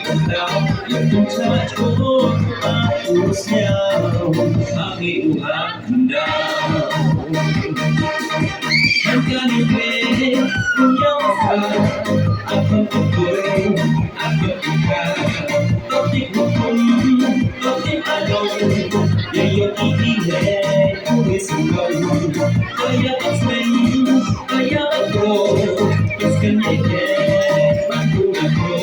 Now you touch aku siau Kami uhat down Hanggang ibe punya masa Akan pukul, akan ikat Totik hukum, totik adong Yayo iile, kuwi sungkong Kaya pasmen, kaya ako Iskan yeke, mantu ako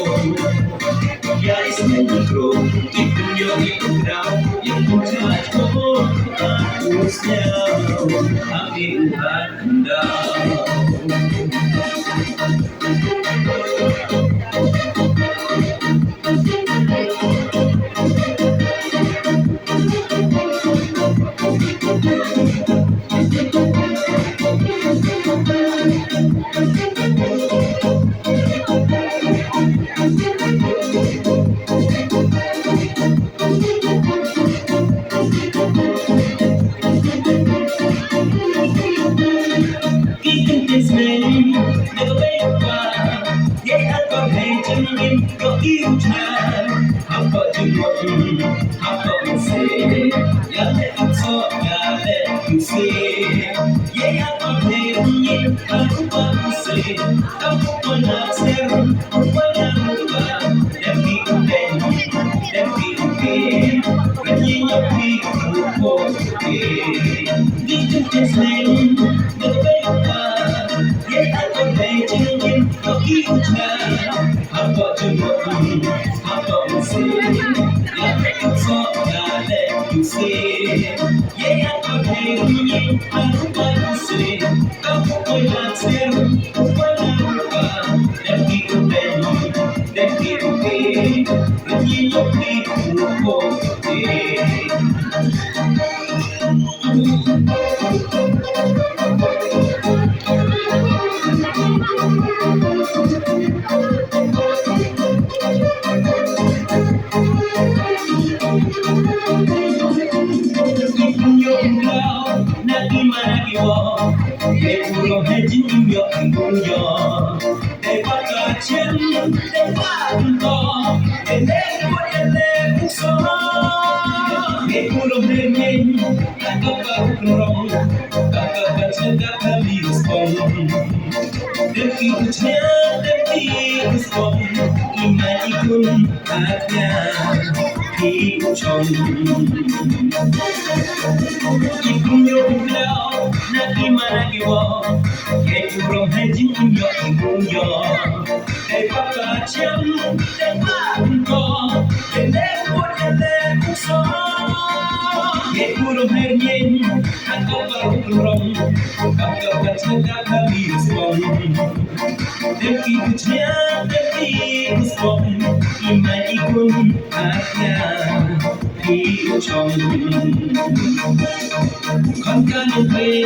Guys, negro, itu yo itu kau yang pucat kau aku siau, kami uhat hendau. Có yêu cha, học vợ chừng một, học vợ một xế, nhà lệ học so, nhà lệ cứu xế, dễ hát có thể nhiên, ta cũng có một xế, ta cũng có nạc xe, không có nạc một bà, đem đi cùng đèn, đem đi cùng kê, vẫn như nhóc đi cùng một kê, đi chung trên xe, được với bà, dễ hát có thể chừng nhiên, có yêu cha. Học vợ chừng một, học vợ một xế, nhà lệ cứu so, nhà lệ cứu xế, dễ hát có thể nhiên, ta cũng có một xế, ta cũng có nạc xe, không có nạc một bà, đem đi cùng đèn, đem đi cùng kê, vẫn như nhóc đi cùng một kê. Để pulau hejin yo yo để bắt cả chân để bắt to để lên so để pulau hejin ta có cả rong ta có cả chân ta có đi sông để khi sông imani kun hanya khi chồng ikunyo lao na imana kiwa ke kurong hejin yo để bắt cả chân để bắt to để lên so để kurong hejin ta có cả rong ta có cả chân ta có đi sông để khi sông imani kun hanya chồng con ca nụ về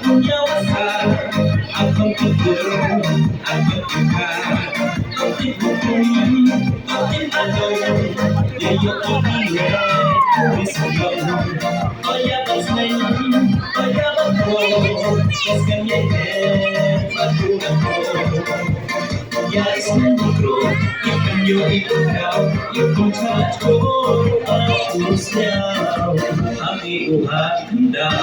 cùng nhau xa anh không thích được anh không thích ca tôi thích một cùng tôi thích anh đâu để yêu tôi đi về tôi sẽ không tôi đã bắt mình tôi đã bắt đầu tôi sẽ nhảy về bắt đầu ya es negro y yo y kau yo pucat kau aku siau kami uhat hendau